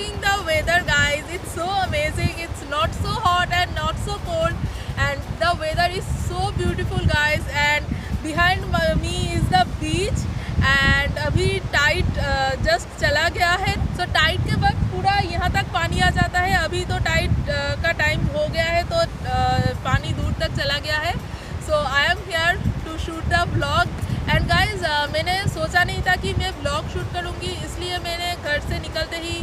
loving the weather, guys. It's so amazing. It's not so hot and not so cold, and the weather is so beautiful, guys. And behind me is the beach, and अभी Tide just चला गया है. सो Tide के वक्त पूरा यहाँ तक पानी आ जाता है. अभी तो टाइड का टाइम हो गया है, तो पानी दूर तक चला गया है. So I am here to shoot the vlog. And guys मैंने सोचा नहीं था कि मैं ब्लॉग शूट करूँगी, इसलिए मैंने घर से निकलते ही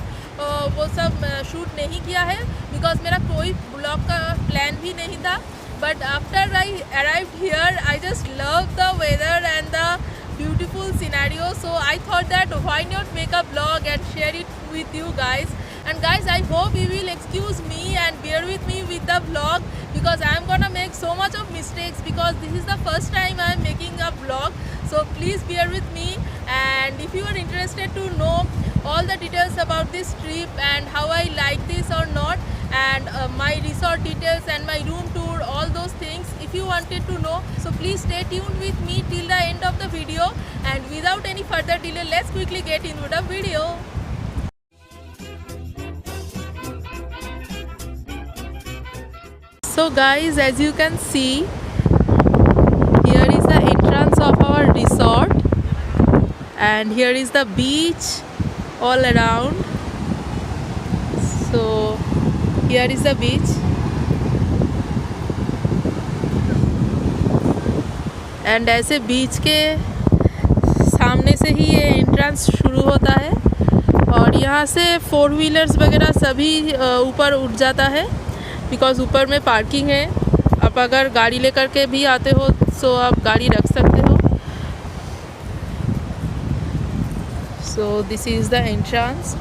वो सब शूट नहीं किया है, बिकॉज मेरा कोई ब्लॉग का प्लान भी नहीं था. But after I arrived here I just love the weather and the beautiful scenario, so I thought that why not make a vlog and share it with you guys. And guys, I hope you will excuse me and bear with me with the vlog, because I am gonna make so much of mistakes, because this is the first time I am making a vlog. So please bear with me, and if you are interested to know all the details about this trip and how I like this or not, and my resort details and my room tour, all those things, if you wanted to know, so please stay tuned with me till the end of the video. And without any further delay, let's quickly get into the video. So guys, as you can see, here is the entrance of our resort, and here is the beach all around. So here is the beach, and ऐसे बीच के सामने से ही ये entrance शुरू होता है, और यहाँ से 4 व्हीलर्स वगैरह सभी ऊपर उठ जाता है, बिकॉज़ ऊपर में पार्किंग है. आप अगर गाड़ी लेकर के भी आते हो तो आप गाड़ी रख सकते हो. सो दिस इज़ द एंट्रेंस.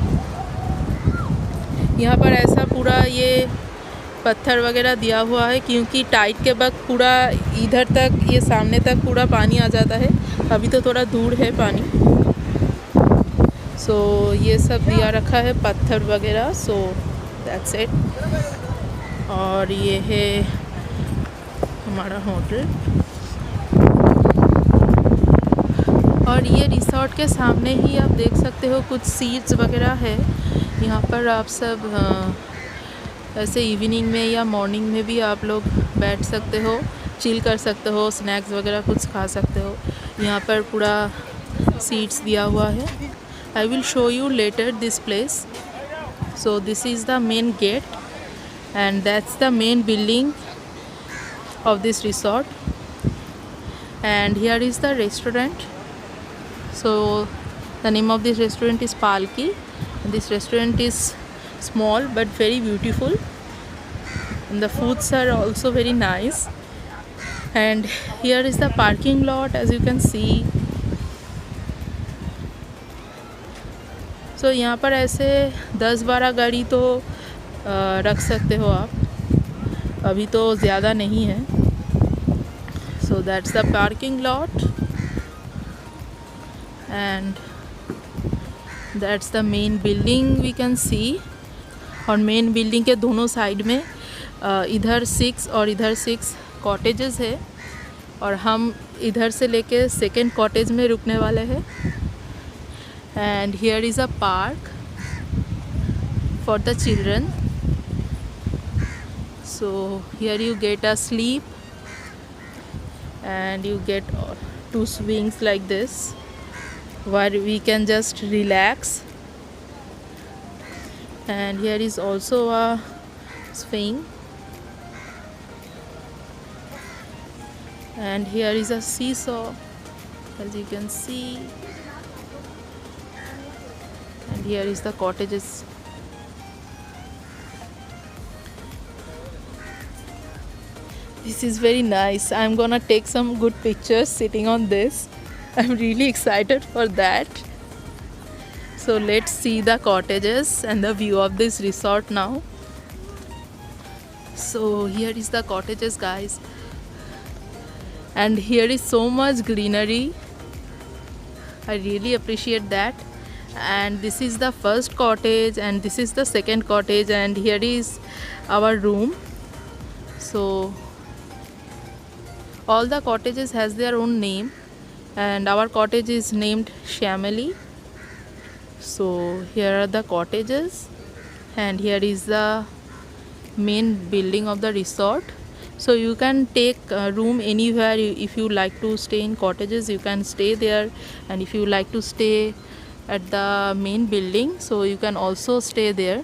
यहाँ पर ऐसा पूरा ये पत्थर वगैरह दिया हुआ है, क्योंकि टाइड के वक्त पूरा इधर तक, ये सामने तक पूरा पानी आ जाता है. अभी तो थोड़ा दूर है पानी. सो ये सब दिया रखा है पत्थर वगैरह. So that's it. और ये है हमारा होटल, और ये रिसोर्ट के सामने ही आप देख सकते हो कुछ सीट्स वगैरह है. यहाँ पर आप सब ऐसे इवनिंग में या मॉर्निंग में भी आप लोग बैठ सकते हो, चिल कर सकते हो, स्नैक्स वगैरह कुछ खा सकते हो. यहाँ पर पूरा सीट्स दिया हुआ है. I will show you later this place. So this is the main gate, and that's the main building of this resort, and here is the restaurant. So the name of this restaurant is Palki. This restaurant is small but very beautiful, and the foods are also very nice. And here is the parking lot, as you can see. So यहाँ पर ऐसे 10-12 गाड़ी तो रख सकते हो आप. अभी तो ज़्यादा नहीं है. So that's the parking lot, and that's the main building we can see. और मेन बिल्डिंग के दोनों साइड में इधर 6 और इधर 6 कॉटेजेस है, और हम इधर से लेके सेकेंड कॉटेज में रुकने वाले हैं. And here is a park for the children. So here you get a sleep, and you get 2 swings like this, where we can just relax. And here is also a swing, and here is a seesaw, as you can see. And here is the cottages. This is very nice. I'm gonna take some good pictures sitting on this. I'm really excited for that. So let's see the cottages and the view of this resort now. So here is the cottages, guys, and here is so much greenery. I really appreciate that. And this is the first cottage, and this is the second cottage, and here is our room. So all the cottages has their own name, and our cottage is named Shamali. So here are the cottages. and here is the main building of the resort. So you can take a room anywhere. If you like to stay in cottages, you can stay there, and if you like to stay at the main building, so you can also stay there.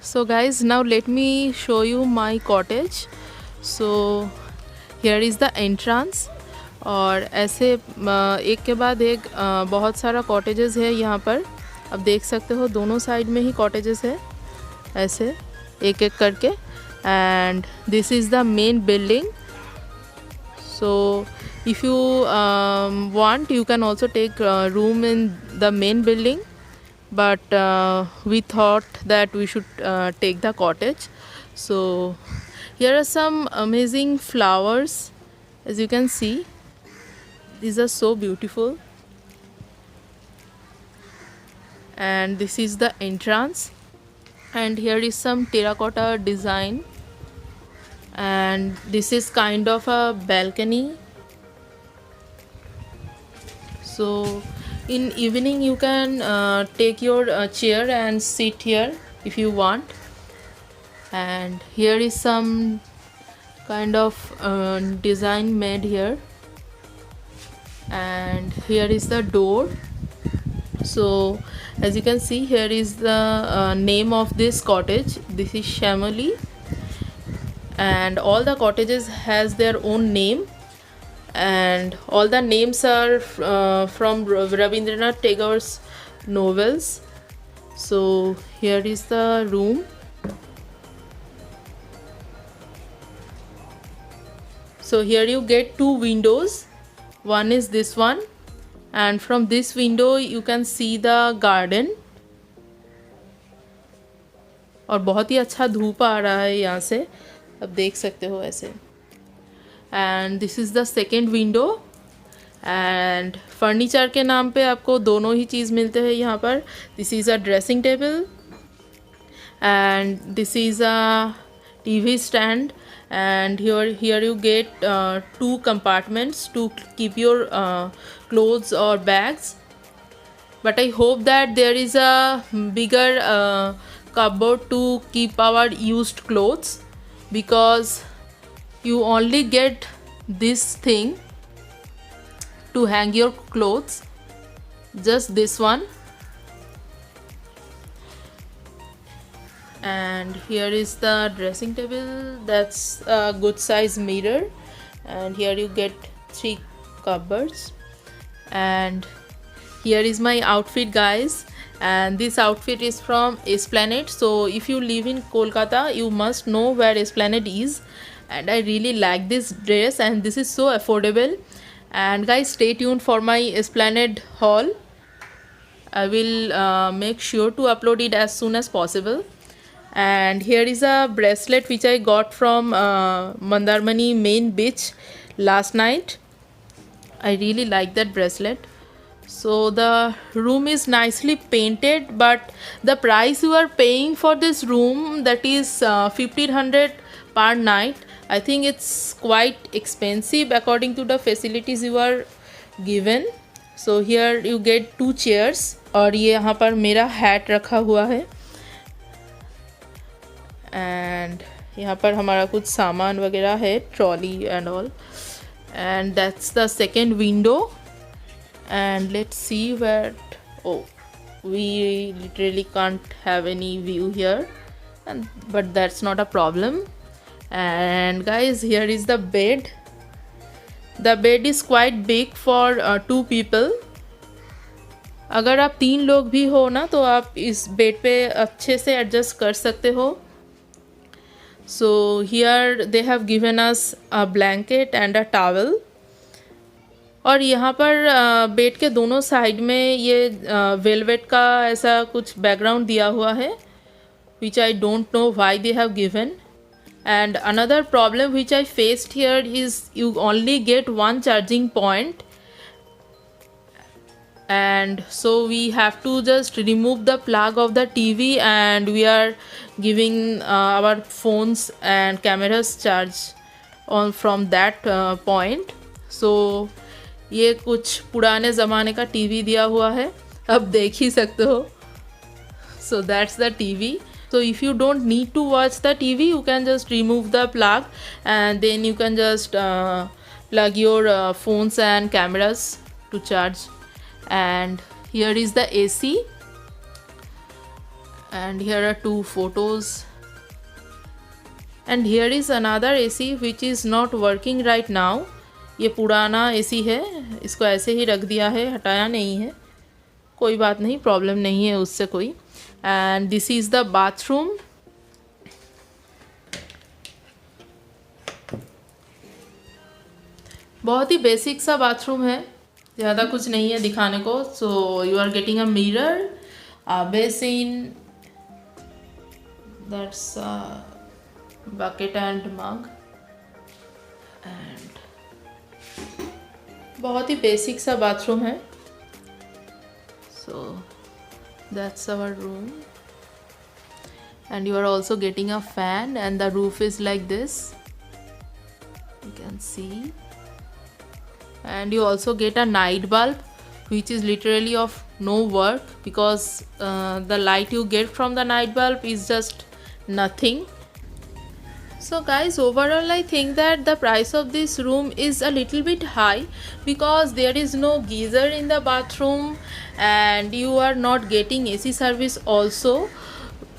So guys, now let me show you my cottage. So here is the entrance, और ऐसे एक के बाद एक बहुत सारा cottages है यहाँ पर. अब देख सकते हो दोनों साइड में ही कॉटेजेस है, ऐसे एक एक करके. And this is the main building. So if you want, you can also take room in the main building, but we thought that we should take the cottage. So here are some amazing flowers, as you can see. These are so beautiful, and this is the entrance, and here is some terracotta design, and this is kind of a balcony. So in evening you can take your chair and sit here if you want. And here is some kind of design made here, and here is the door. So as you can see, here is the name of this cottage. This is Shamali, and all the cottages has their own name, and all the names are from Rabindranath Tagore's novels. So here is the room. So here you get two windows. One is this one, and from this window you can see the garden. और बहुत ही अच्छा धूप आ रहा है यहाँ से, अब देख सकते हो ऐसे. And this is the second window. And furniture के नाम पे आपको दोनों ही चीज़ मिलते हैं यहाँ पर. This is a dressing table, and this is a TV stand, and here you get two compartments to keep your clothes or bags. But I hope that there is a bigger cupboard to keep our used clothes, because you only get this thing to hang your clothes, just this one. And here is the dressing table. That's a good size mirror, and here you get 3 cupboards. And here is my outfit, guys, and this outfit is from Esplanade. So if you live in Kolkata, you must know where Esplanade is, and I really like this dress, and this is so affordable. And guys, stay tuned for my Esplanade haul. I will make sure to upload it as soon as possible. And here is a bracelet which I got from Mandarmani main beach last night. I really like that bracelet. So the room is nicely painted, but the price you are paying for this room, that is 1500 per night. I think it's quite expensive according to the facilities you are given. So here you get 2 chairs, और ये यहाँ पर मेरा hat रखा हुआ है, and यहाँ पर हमारा कुछ सामान वगैरह है, trolley and all. And that's the second window. And let's see wait. Oh, we literally can't have any view here, and but that's not a problem. And guys, here is the bed. The bed is quite big for 2 people. अगर आप 3 लोग भी हो ना, तो आप इस bed पे अच्छे से एडजस्ट कर सकते हो. So here they have given us a blanket and a towel. और यहाँ पर बेड के दोनों साइड में ये वेलवेट का ऐसा कुछ बैकग्राउंड दिया हुआ है, which I don't know why they have given. And another problem which I faced here is you only get one charging point, and so we have to just remove the plug of the TV, and we are giving our phones and cameras charge on from that point. So ये कुछ पुराने ज़माने का TV दिया हुआ है, अब देख ही सकते हो. So that's the TV. So if you don't need to watch the TV, you can just remove the plug, and then you can just plug your phones and cameras to charge. And here is the AC, and here are two photos, and here is another AC which is not working right now. ये पुराना AC है, इसको ऐसे ही रख दिया है, हटाया नहीं है. कोई बात नहीं, प्रॉब्लम नहीं है उससे कोई. And this is the bathroom. बहुत ही बेसिक सा बाथरूम है, ज़्यादा कुछ नहीं है दिखाने को. So you are getting a mirror, a basin, that's a bucket and mug, and बहुत ही बेसिक सा बाथरूम है. So that's our room, and you are also getting a fan, and the roof is like this, you can see. And you also get a night bulb, which is literally of no work, because the light you get from the night bulb is just nothing. So guys, overall I think that the price of this room is a little bit high, because there is no geyser in the bathroom, and you are not getting AC service also.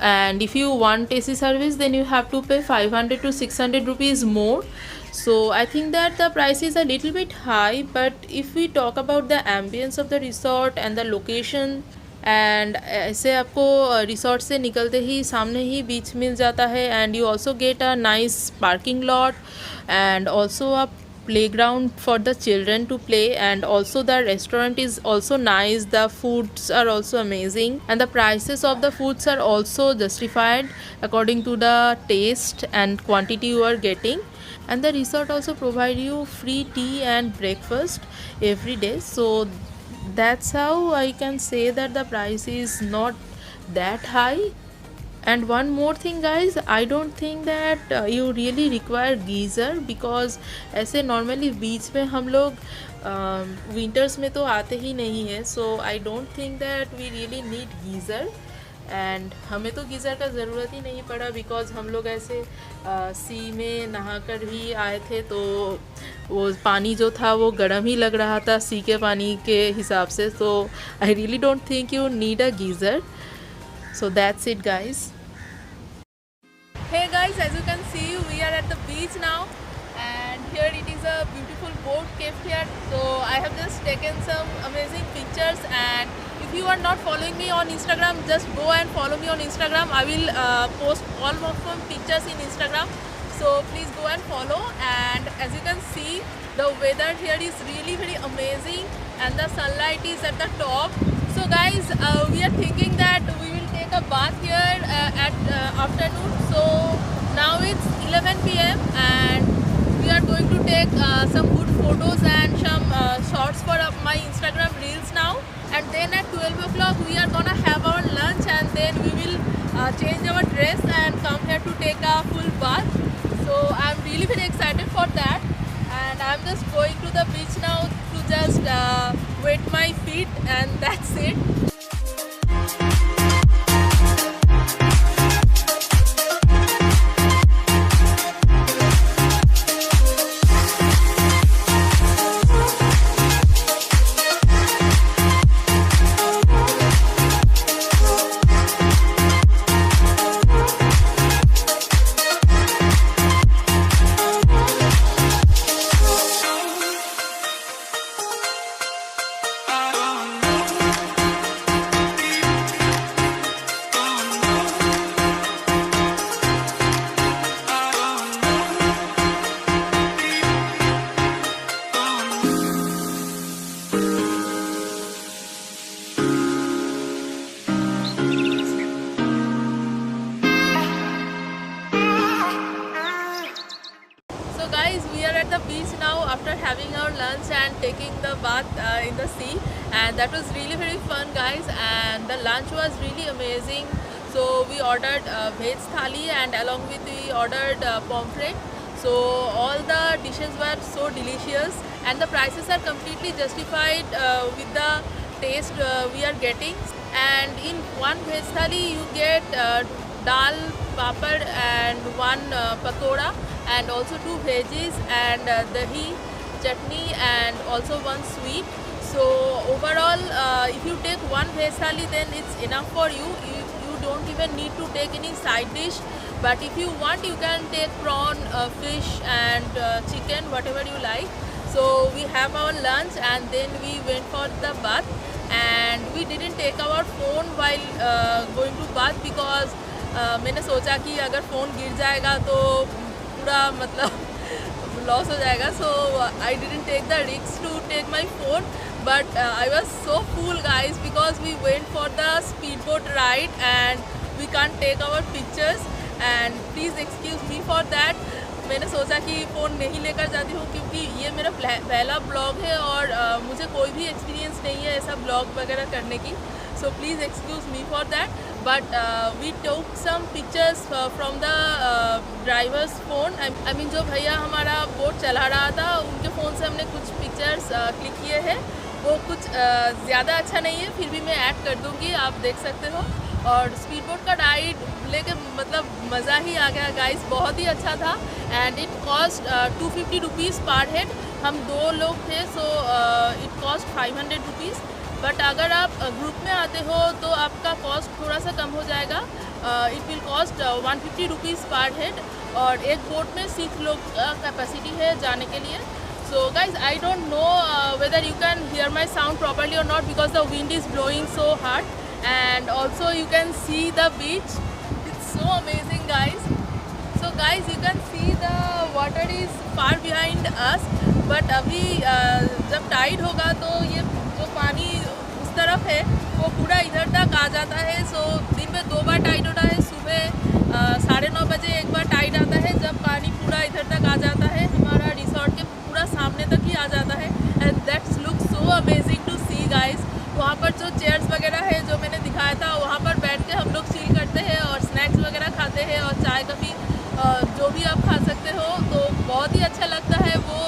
And if you want AC service, then you have to pay 500 to 600 rupees more. So I think that the price is a little bit high. But if we talk about the ambience of the resort and the location, and ऐसे आपको resort से निकलते ही सामने ही बीच मिल जाता है, and you also get a nice parking lot, and also a playground for the children to play, and also the restaurant is also nice, the foods are also amazing, and the prices of the foods are also justified according to the taste and quantity you are getting. And the resort also provide you free tea and breakfast every day. So that's how I can say that the price is not that high. And one more thing guys, I don't think that you really require geyser, because ऐसे normally बीच में हम लोग winters में तो आते ही नहीं है. So I don't think that we really need geyser, and हमें तो गीज़र का ज़रूरत ही नहीं पड़ा, बिकॉज़ हम लोग ऐसे सी में नहा कर ही आए थे, तो वो पानी जो था वो गर्म ही लग रहा था सी के पानी के हिसाब से. तो I really don't think you need a geyser. So that's it guys. Hey guys, as you can see, we are at the beach now, and here it is a beautiful boat kept here. So I have just taken some amazing pictures, and if you are not following me on Instagram, just go and follow me on Instagram. I will post all of my pictures in Instagram, so please go and follow. And as you can see, the weather here is really very amazing, and the sunlight is at the top. So guys, we are thinking that we will take a bath here at afternoon. So now it's 11 p.m. and we are going to take some good photos and some shots for my Instagram reels now. And then at 12 o'clock we are gonna have our lunch, and then we will change our dress and come here to take a full bath. So I'm really very excited for that, and I'm just going to the beach now to just wet my feet, and that's it. Guys, we are at the beach now after having our lunch and taking the bath in the sea, and that was really very fun, guys. And the lunch was really amazing. So we ordered veg thali, and along with we ordered pomfret. So all the dishes were so delicious, and the prices are completely justified with the taste we are getting. And in one veg thali you get dal, papad, and one pakoda, and also two veggies, and dahi, chutney, and also one sweet. So overall, if you take one veg thali, then it's enough for you. You don't even need to take any side dish. But if you want, you can take prawn, fish, and chicken, whatever you like. So we have our lunch, and then we went for the bath. And we didn't take our phone while going to bath, because मैंने सोचा कि अगर phone गिर जाएगा तो पूरा मतलब loss हो जाएगा. So I didn't take the risk to take my phone. But I was so cool, guys, because we went for the speedboat ride and we can't take our pictures. And please excuse me for that. मैंने सोचा कि phone नहीं लेकर जाती हूँ, क्योंकि ये मेरा पहला ब्लॉग है और मुझे कोई भी एक्सपीरियंस नहीं है ऐसा ब्लॉग वगैरह करने की. So please excuse me for that. But we took some pictures from the driver's phone. I mean जो भैया हमारा बोट चला रहा था, उनके फ़ोन से हमने कुछ पिक्चर्स क्लिक किए हैं. वो कुछ ज़्यादा अच्छा नहीं है, फिर भी मैं ऐड कर दूँगी, आप देख सकते हो. और स्पीड बोट का राइड लेके मतलब मज़ा ही आ गया, गाइस. बहुत ही अच्छा था. एंड इट कॉस्ट 250 रुपीज़ पर हेड. हम 2 लोग थे, so it cost 500 rupees. But अगर आप ग्रुप में आते हो तो आपका कॉस्ट थोड़ा सा कम हो जाएगा. इट विल कॉस्ट 150 रुपीज़ पर हेड. और एक बोट में 6 लोग का कैपेसिटी है जाने के लिए. So guys, I don't know whether you can hear my sound properly or not, because the wind is blowing so hard. And also you can see the beach. It's so amazing, guys. So guys, you can see the water is far behind us. But अभी जब Tide होगा तो ये जो पानी उस तरफ है वो पूरा इधर तक आ जाता है. सो दिन में 2 बार टाइड होता है. सुबह 9:30 बजे एक बार टाइड आता है, जब पानी पूरा इधर तक आ जाता है. हमारा रिसोर्ट के पूरा सामने तक ही आ जाता है. And that's look so amazing to see, guys. वहाँ पर जो चेयर्स वगैरह है जो मैंने दिखाया था, वहाँ पर बैठ के हम लोग चिल करते हैं और स्नैक्स वगैरह खाते हैं और चाय कॉफ़ी जो भी आप खा सकते हो. तो बहुत ही अच्छा लगता है वो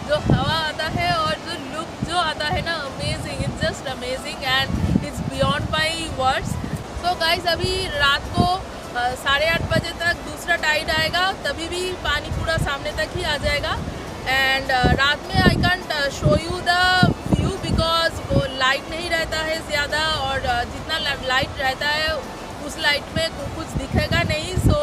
जो हवा आता है और जो लुक जो आता है ना, amazing. It's just amazing and it's beyond my words. तो गाइस, अभी रात को 8:30 बजे तक दूसरा टाइड आएगा, तभी भी पानी पूरा सामने तक ही आ जाएगा. एंड रात में I can't show you the view, because वो लाइट नहीं रहता है ज़्यादा, और जितना लाइट रहता है उस लाइट में कुछ दिखेगा नहीं. So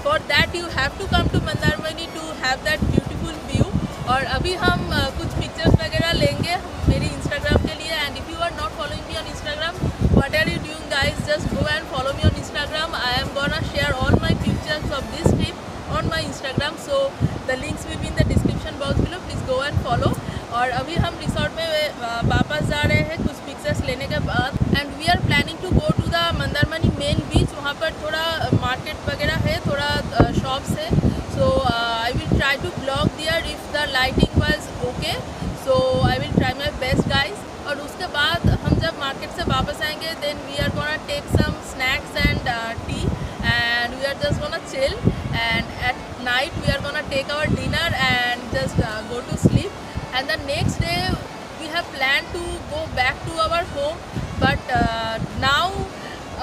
for that you have to come to Mandarmani to have that beautiful view. और अभी हम कुछ पिक्चर्स वगैरह लेंगे मेरी इंस्टाग्राम के लिए. And if you are not following me on Instagram, what are you doing, guys? Just go and follow me on Instagram. I am gonna share all my pictures of this trip on my Instagram, so the links will be in the description box below. Please go and follow. और अभी हम resort में वापस जा रहे हैं कुछ pictures लेने के बाद. And we are planning to go to the Mandarmani main beach. वहाँ पर थोड़ा मार्केट वगैरह है, थोड़ा शॉप्स है. So I will try to blog there if the lighting was okay. So I will try my best, guys. और उसके बाद हम जब मार्केट से वापस आएंगे, then we are gonna take some snacks and tea, and we are just gonna chill. And at night we are gonna take our dinner and just go to sleep. And the next day we have plan to go back to our home. But now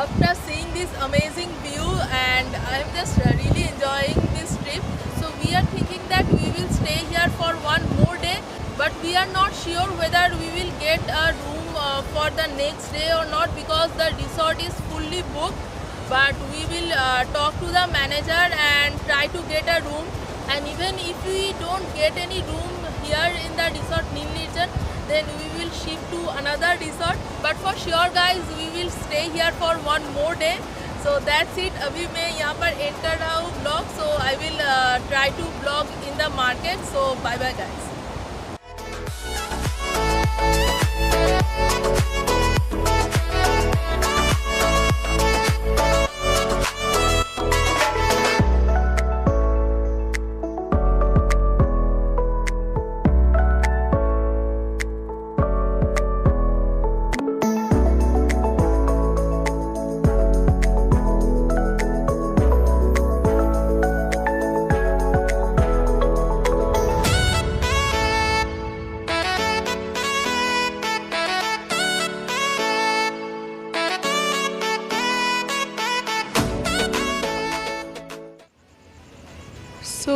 after seeing this amazing view, and I am just really enjoying this trip, so we are thinking that we will stay here for one more day. But we are not sure whether we will get a room for the next day or not, because the resort is fully booked. But we will talk to the manager and try to get a room. And even if we don't get any room here in the resort Neelnirjan, then we will shift to another resort. But for sure, guys, we will stay here for one more day. So that's it. अभी मैं यहाँ पर end कर रहा हूँ vlog. So I will try to vlog in the market. So bye bye, guys.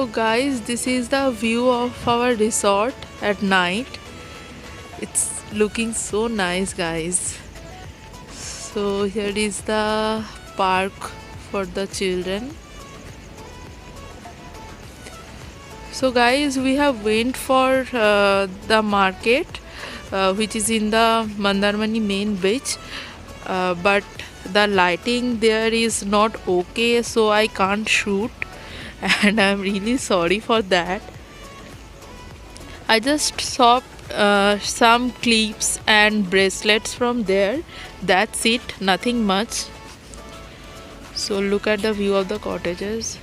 So guys, this is the view of our resort at night. It's looking so nice, guys. So here is the park for the children. So guys, we have went for the market which is in the Mandarmani main beach, but the lighting there is not okay, so I can't shoot and I'm really sorry for that. I just saw some clips and bracelets from there. That's it, nothing much. So look at the view of the cottages.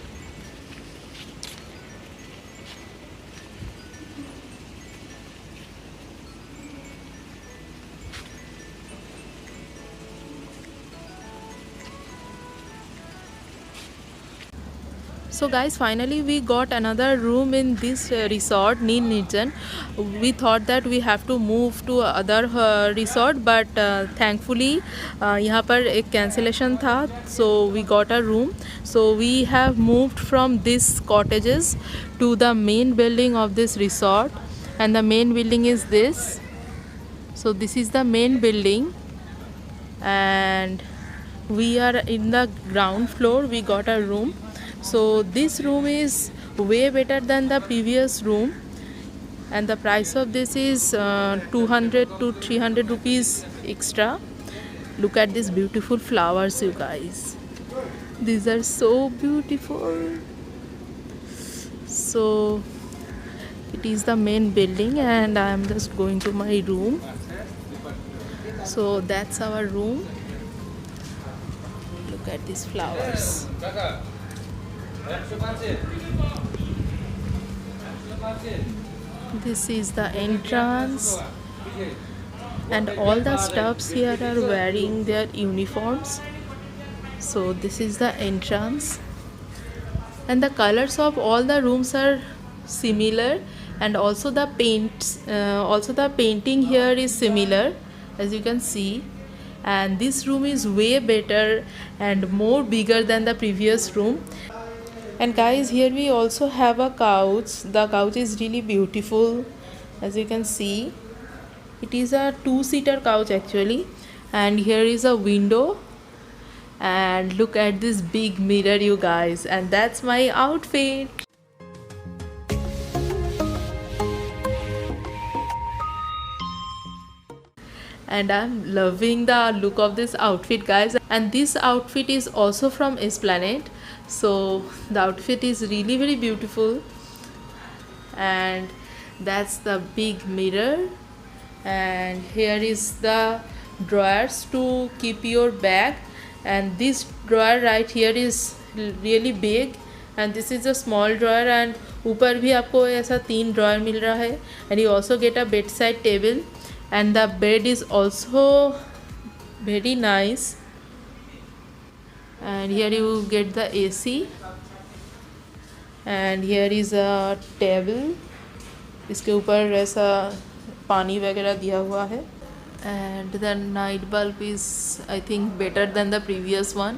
So guys, finally we got another room in this resort, Neel Nirjan. We thought that we have to move to other resort, but thankfully यहाँ पर एक cancellation था, so we got a room. So we have moved from these cottages to the main building of this resort, and the main building is this. So this is the main building, and we are in the ground floor. We got a room. So this room is way better than the previous room, and the price of this is 200 to 300 rupees extra. Look at these beautiful flowers, you guys. These are so beautiful. So it is the main building, and I am just going to my room. So that's our room. Look at these flowers. This is the entrance, and all the staffs here are wearing their uniforms. So this is the entrance, and the colors of all the rooms are similar, and also the painting here is similar, as you can see. And this room is way better and more bigger than the previous room. And guys, here we also have a couch. The couch is really beautiful, as you can see. It is a two-seater couch actually, and here is a window, and look at this big mirror, you guys, and that's my outfit. And I'm loving the look of this outfit, guys, and this outfit is also from Esplanade. So the outfit is really very beautiful, and that's the big mirror, and here is the drawers to keep your bag, and this drawer right here is really big, and this is a small drawer, and ऊपर भी आपको ऐसा 3 drawer मिल रहा है. And you also get a bedside table, and the bed is also very nice, and here you get the AC, and here is a table. इसके ऊपर ऐसा पानी वगैरह दिया हुआ है, and the night bulb is I think better than the previous one,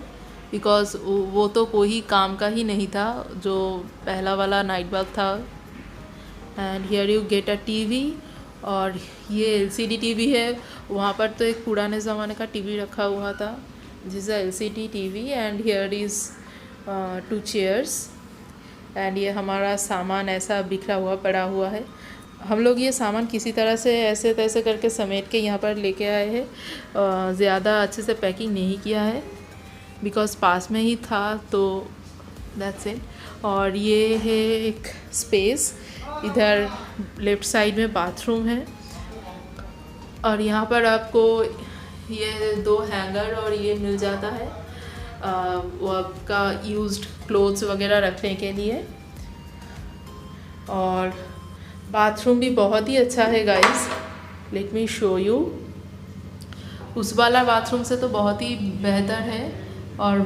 because वो तो कोई काम का ही नहीं था जो पहला वाला नाइट बल्ब था. And here you get a TV, और ये LCD TV है. वहाँ पर तो एक पुराने ज़माने का TV रखा हुआ था. This is a LCD TV, and here is 2 chairs, and ये हमारा सामान ऐसा बिखरा हुआ पड़ा हुआ है. हम लोग ये सामान किसी तरह से ऐसे तैसे करके समेट के यहाँ पर लेके आए हैं. ज़्यादा अच्छे से पैकिंग नहीं किया है, बिकॉज़ पास में ही था, तो दैट्स इट. और ये है एक स्पेस. इधर लेफ़्ट साइड में बाथरूम है, और यहाँ पर आपको ये 2 हैंगर और ये मिल जाता है, वो आपका यूज्ड क्लोथ्स वगैरह रखने के लिए. और बाथरूम भी बहुत ही अच्छा है guys. Let me show you. उस वाला बाथरूम से तो बहुत ही बेहतर है, और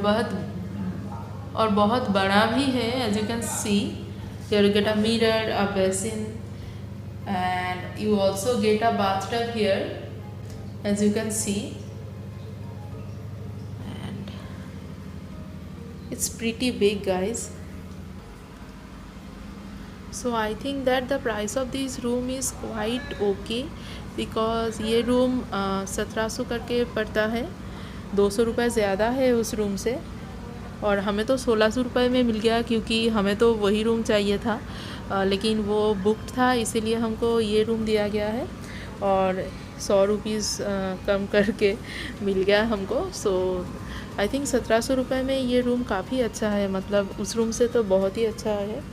बहुत बड़ा भी है, as you can see. Here you get a mirror, a basin, and you also get a bathtub here, as you can see. And it's pretty big, guys. So I think that the price of this room is quite okay because ये room 1700 करके पड़ता है, 200 रुपये ज़्यादा है उस room से। और हमें तो 1600 रुपये में मिल गया क्योंकि हमें तो वही रूम चाहिए था, लेकिन वो बुकड था इसीलिए हमको ये रूम दिया गया है और 100 रुपीज़ कम करके मिल गया हमको। सो आई थिंक 1700 रुपये में ये रूम काफ़ी अच्छा है, मतलब उस रूम से तो बहुत ही अच्छा है।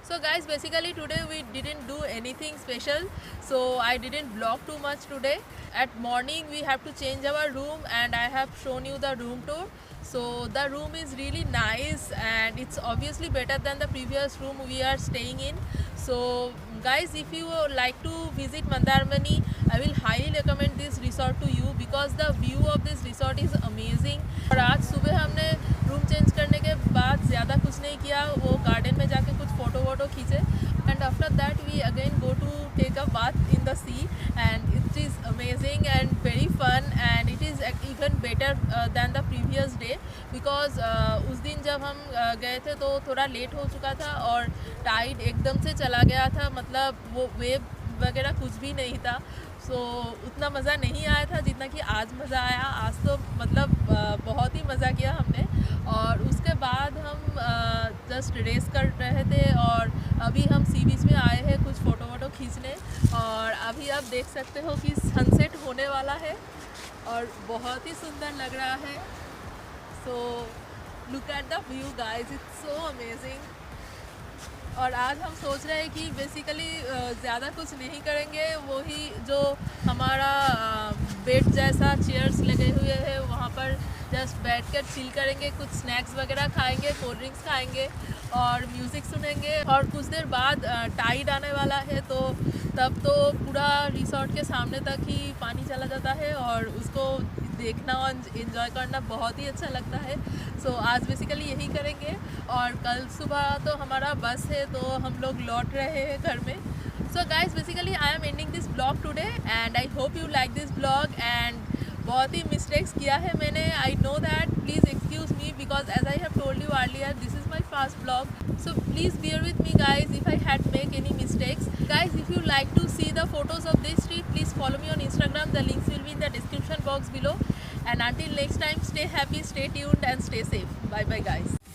So guys, basically today we didn't do anything special, so I didn't vlog too much today. At morning we have to change our room and I have shown you the room tour. So the room is really nice and it's obviously better than the previous room we are staying in. So guys, if you like to visit Mandaramani, I will highly recommend this resort to you because the view of this resort is amazing. और आज सुबह हमने room change करने के बाद ज़्यादा कुछ नहीं किया, वो गार्डन में जाके कुछ फ़ोटो वोटो खींचे and after that we again go to take a bath in the sea and it is amazing and very fun and it is even better than the previous day because उस दिन जब हम गए थे तो थोड़ा लेट हो चुका था और टाइड एकदम से चला गया था, मतलब वो वेव वगैरह कुछ भी नहीं था। सो उतना मज़ा नहीं आया था जितना कि आज मज़ा आया। आज तो मतलब बहुत ही मज़ा किया हमने और उसके बाद हम जस्ट रेस्ट कर रहे थे और अभी हम सी बीच में आए हैं कुछ फ़ोटो वोटो खींचने और अभी आप देख सकते हो कि सनसेट होने वाला है और बहुत ही सुंदर लग रहा है। So look at the view guys, it's so amazing. और आज हम सोच रहे हैं कि बेसिकली ज़्यादा कुछ नहीं करेंगे, वही जो हमारा बेड जैसा चेयर्स लगे हुए हैं वहाँ पर जस्ट बैठ कर चिल करेंगे, कुछ स्नैक्स वगैरह खाएंगे, कोल्ड ड्रिंक्स खाएंगे और म्यूज़िक सुनेंगे। और कुछ देर बाद टाइड आने वाला है तो तब तो पूरा रिसोर्ट के सामने तक ही पानी चला जाता है और उसको देखना और इन्जॉय करना बहुत ही अच्छा लगता है। सो आज बेसिकली यही करेंगे और कल सुबह तो हमारा बस है तो हम लोग लौट रहे हैं घर में। So guys, basically I am ending this blog today and I hope you like this blog and बहुत ही मिस्टेक्स किया है मैंने, I know that, please excuse me because as I have told you earlier this is my first blog, so please bear with me guys if I had make any mistakes. Guys, if you like to see the photos of this trip, please follow me on Instagram, the links will be in the description box below. And until next time, stay happy, stay tuned and stay safe. Bye bye guys.